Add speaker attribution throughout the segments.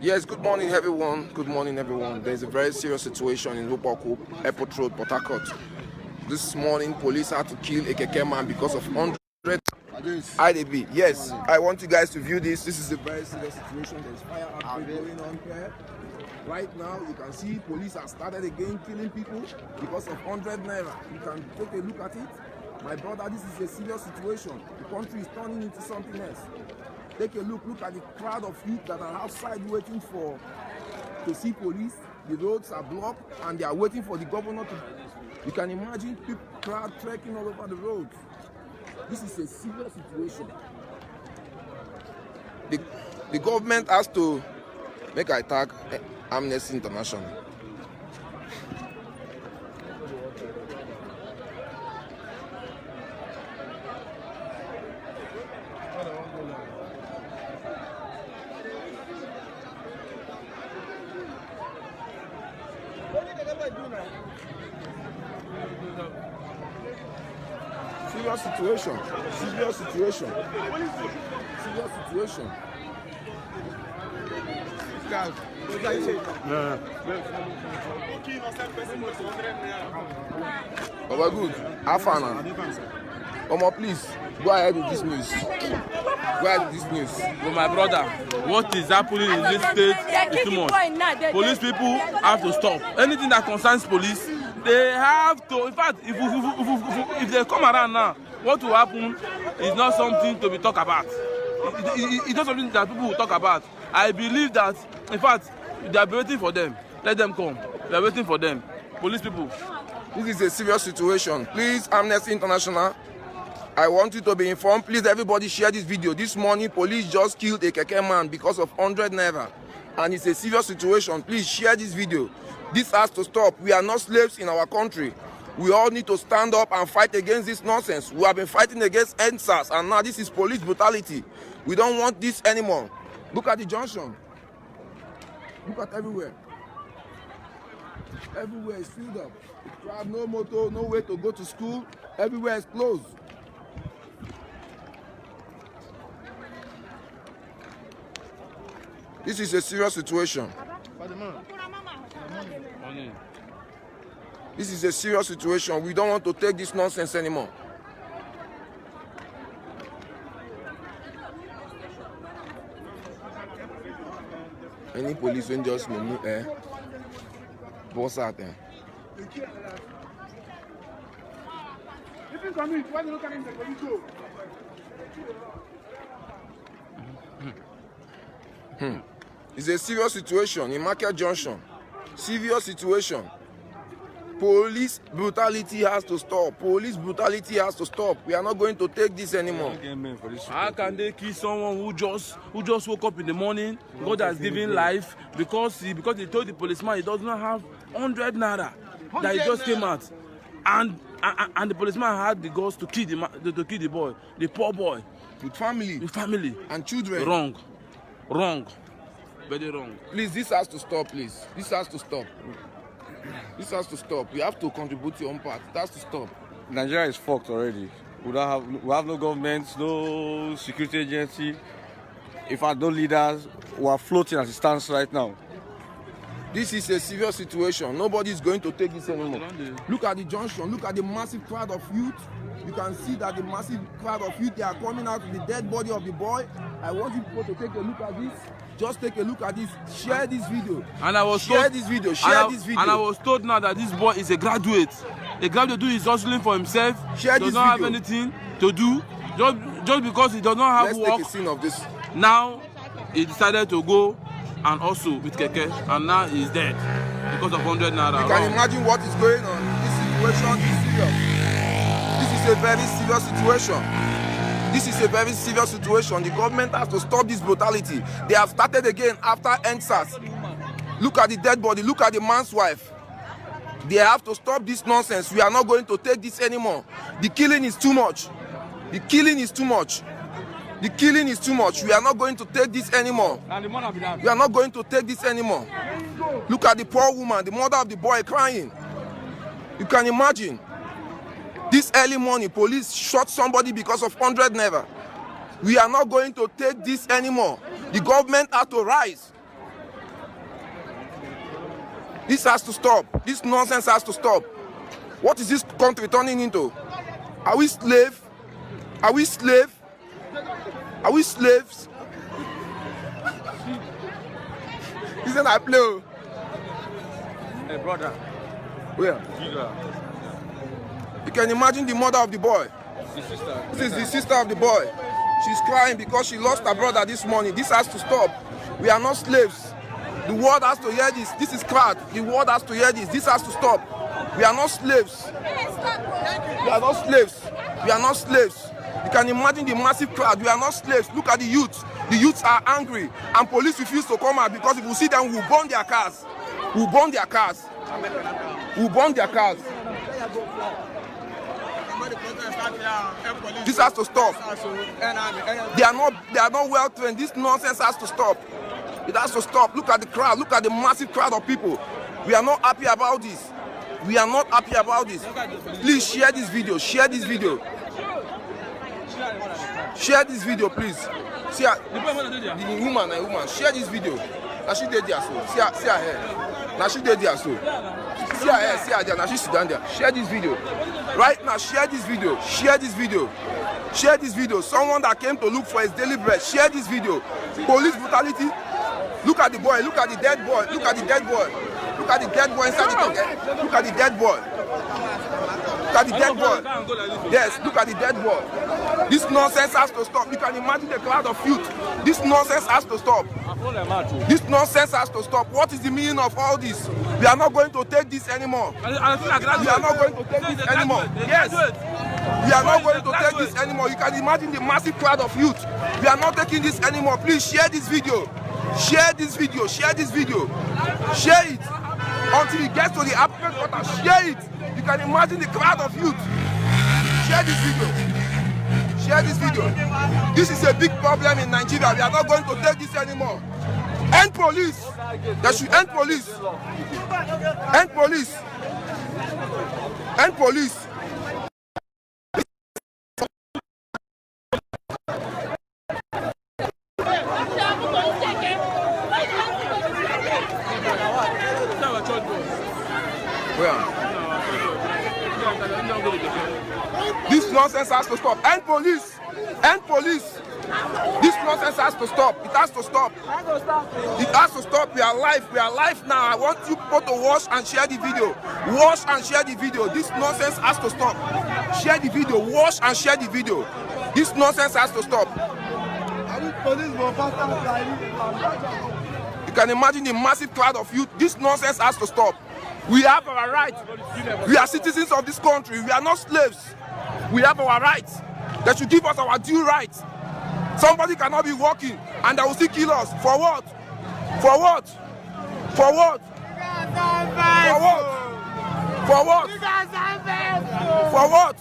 Speaker 1: Yes, good morning, everyone. Good morning, everyone. There's a very serious situation in Lopoko, Airport Road, Port Harcourt. This morning, police had to kill a keke man because of 100 IDB. Yes, I want you guys to view this. This is a very serious situation. There's fire outbreak going on here. Right now, you can see police have started again killing people because of 100 naira. You can take a look at it. My brother, this is a serious situation. The country is turning into something else. Take a look at the crowd of youth that are outside waiting to see police. The roads are blocked and they are waiting for the governor to. You can imagine people, crowd trekking all over the roads. This is a serious situation. The government has to make an attack Amnesty International. Serious situation. Serious situation. Serious situation. Baba good. Afana. Omo, please go ahead with this news. Go ahead with this news.
Speaker 2: But my brother, what is happening in this state is too much. Police people have to stop. Anything that concerns police, they have to. In fact, if they come around now, what will happen is not something to be talked about. It's not something that people will talk about. I believe that, in fact, they are waiting for them. Let them come. They are waiting for them. Police people.
Speaker 1: This is a serious situation. Please, Amnesty International, I want you to be informed. Please, everybody share this video. This morning, police just killed a keke man because of 100 naira. And it's a serious situation. Please share this video. This has to stop. We are not slaves in our country. We all need to stand up and fight against this nonsense. We have been fighting against NSAS, and now this is police brutality. We don't want this anymore. Look at the junction. Look at everywhere. Everywhere is filled up. You have no motor, no way to go to school. Everywhere is closed. This is a serious situation. This is a serious situation. We don't want to take this nonsense anymore. Any police when just boss out there. It's a serious situation in Market Junction. Serious situation. Police brutality has to stop. Police brutality has to stop. We are not going to take this anymore.
Speaker 2: How can they kill someone who just woke up in the morning? God has given life because they told the policeman he does not have 100 naira that he just came out, and the policeman had the guts to kill the boy, the poor boy,
Speaker 1: with family and children.
Speaker 2: Wrong, very wrong.
Speaker 1: Please, this has to stop. Please, this has to stop. This has to stop. We have to contribute your own part. It has to stop.
Speaker 3: Nigeria is fucked already. We have no government, no security agency. In fact, no leaders. We are floating as it stands right now.
Speaker 1: This is a serious situation. Nobody is going to take this anymore. Look at the junction. Look at the massive crowd of youth. You can see that the massive crowd of youth, they are coming out with the dead body of the boy. I want you people to take a look at this. Just take a look at this. Share this video.
Speaker 2: And I was
Speaker 1: share
Speaker 2: told,
Speaker 1: this video. Share this video.
Speaker 2: And I was told now that this boy is a graduate. A graduate who is hustling for himself.
Speaker 1: Share
Speaker 2: does
Speaker 1: this
Speaker 2: not
Speaker 1: video.
Speaker 2: have anything to do. Just because he does not have work.
Speaker 1: Let's take a scene of this.
Speaker 2: Now he decided to go and also with keke, and now he's dead because of 100 naira.
Speaker 1: You can imagine what is going on. This situation is serious. This is a very serious situation. This is a very serious situation. The government has to stop this brutality. They have started again after NSAS. Look at the dead body. Look at the man's wife. They have to stop this nonsense. We are not going to take this anymore. The killing is too much. The killing is too much. The killing is too much. We are not going to take this anymore. We are not going to take this anymore. Look at the poor woman, the mother of the boy crying. You can imagine. This early morning, police shot somebody because of 100 naira. We are not going to take this anymore. The government has to rise. This has to stop. This nonsense has to stop. What is this country turning into? Are we slaves? Are we slaves? Are we slaves? He said I play.
Speaker 3: Hey, brother.
Speaker 1: Where? You can imagine the mother of the boy.
Speaker 3: The sister.
Speaker 1: This is the sister of the boy. She's crying because she lost her brother this morning. This has to stop. We are not slaves. The world has to hear this. This is crowd. The world has to hear this. This has to stop. We are not slaves. We are not slaves. We are not slaves. You can imagine the massive crowd. We are not slaves. Look at the youth. The youths are angry, and police refuse to come out because if we see them, we'll burn their cars. We'll burn their cars. We'll burn their cars. This has to stop. They are not well trained. This nonsense has to stop. It has to stop. Look at the crowd. Look at the massive crowd of people. We are not happy about this. We are not happy about this. Please share this video. Share this video. Share this video, please. See her, the woman. Share this video. Now she did there so. See her hair. Now she did there so. See her hair. See her there. Now she sit down there. Share this video. Right now, share this video. Share this video. Share this video. Someone that came to look for his daily bread. Share this video. Police brutality. Look at the boy. Look at the dead boy. Look at the dead boy. Look at the dead boy inside the tent. Look at the dead boy. Look at the dead boy. Yes, look at the dead boy. This nonsense has to stop. You can imagine the crowd of youth. This nonsense has to stop. This nonsense has to stop. What is the meaning of all this? We are not going to take this anymore. We are not going to take this anymore. Yes. We are not going to take this anymore. You can imagine the massive crowd of youth. We are not taking this anymore. Please share this video. Share this video. Share this video. Share it until it gets to the appropriate quarter. Share it. You can imagine the crowd of youth. Share this video. Share this video. This is a big problem in Nigeria. We are not going to take this anymore. End police. They should end police. End police. End police. This nonsense has to stop. End police. End police. This nonsense has to stop. It has to stop. It has to stop. We are live. We are live now. I want you people to watch and share the video. Watch and share the video. This nonsense has to stop. Share the video. Watch and share the video. This nonsense has to stop. You can imagine the massive crowd of youth. This nonsense has to stop. We have our rights. We are citizens of this country. We are not slaves. We have our rights. They should give us our due rights. Somebody cannot be walking and they will still kill us. For what? For what? For what? For what? For what? For what?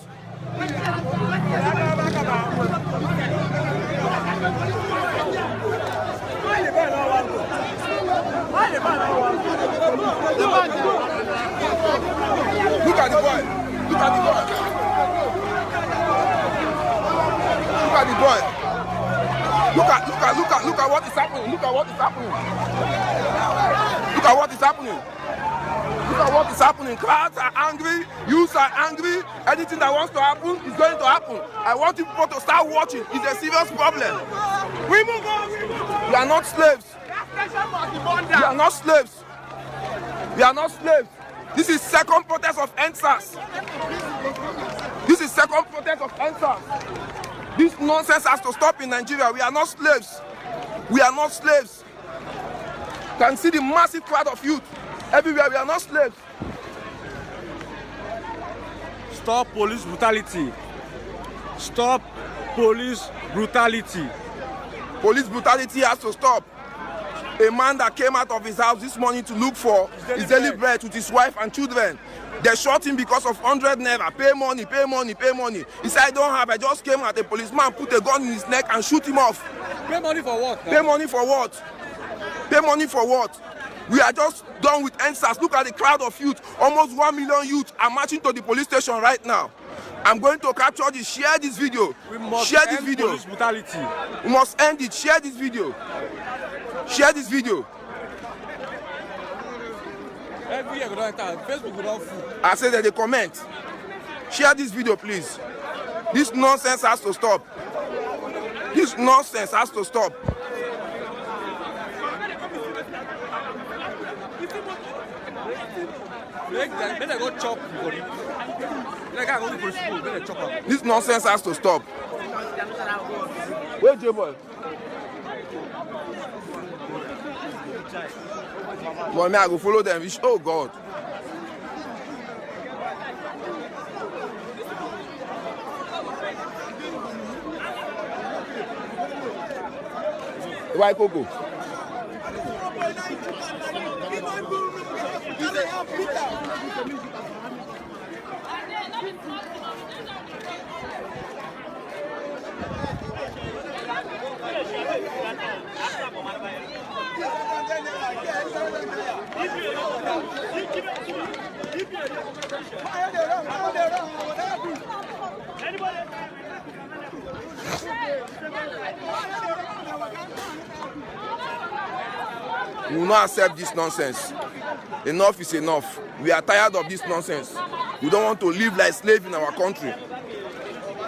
Speaker 1: Look at the boy. Look at the boy. Look at the boy. Look at what is happening. Look at what is happening. Look at what is happening. Look at what is happening. Crowds are angry. Youths are angry. Anything that wants to happen is going to happen. I want you people to start watching. It's a serious problem. We move on. We are not slaves. We are not slaves. We are not slaves. This is second protest of NSAS. This is second protest of NSAS. This nonsense has to stop in Nigeria. We are not slaves. We are not slaves. You can see the massive crowd of youth everywhere. We are not slaves.
Speaker 3: Stop police brutality. Stop police brutality.
Speaker 1: Police brutality has to stop. A man that came out of his house this morning to look for his daily bread with his wife and children. They shot him because of 100 naira. Pay money, pay money, pay money. He said, I don't have. I just came out. A policeman put a gun in his neck and shoot him off.
Speaker 3: Pay money for what?
Speaker 1: Pay money for what? Pay money for what? We are just done with NSAS. Look at the crowd of youth. Almost 1 million youth are marching to the police station right now. I'm going to capture this. Share this video.
Speaker 3: We must
Speaker 1: share this
Speaker 3: end
Speaker 1: video.
Speaker 3: police brutality.
Speaker 1: We must end it. Share this video. Share this video.
Speaker 3: Every year, Facebook will not fool.
Speaker 1: I say that they comment. Share this video, please. This nonsense has to stop. This nonsense has to stop. This nonsense has to stop. Wait, J-boy. Boy, me, I go follow them. Oh, God. Why Coco? We will not accept this nonsense. Enough is enough. We are tired of this nonsense. We don't want to live like slaves in our country.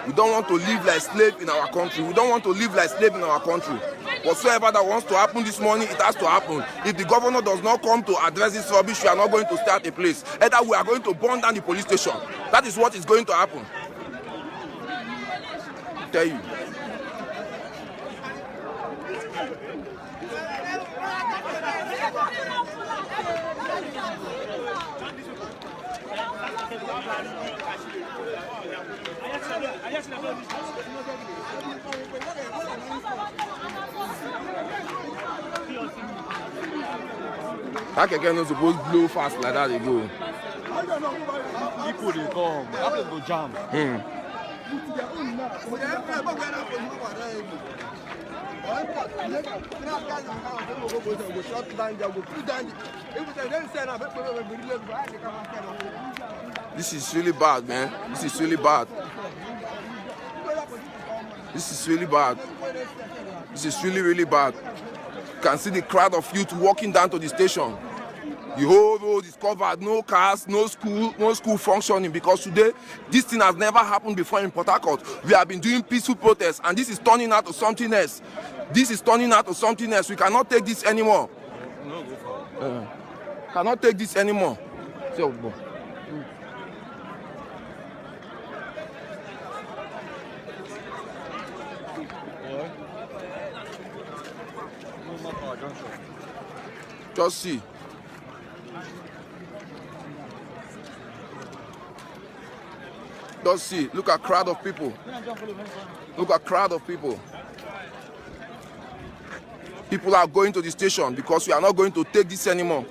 Speaker 1: We don't want to live like slaves in our country. We don't want to live like slaves in our country. Whatsoever that wants to happen this morning, it has to happen. If the governor does not come to address this rubbish, we are not going to start a place. Either we are going to burn down the police station. That is what is going to happen. I tell you. That keke no suppose blow fast like that. They go.
Speaker 3: People they come. That place go jam.
Speaker 1: This is really bad, man. This is really bad. This is really bad. This is really, really bad. You can see the crowd of youth walking down to the station. The whole road is covered, no cars, no school functioning, because today this thing has never happened before in Port Harcourt. We have been doing peaceful protests, and this is turning out to something else. This is turning out to something else. We cannot take this anymore. Cannot take this anymore. So, just see. Just see. Look at crowd of people. Look at crowd of people. People are going to the station because we are not going to take this anymore.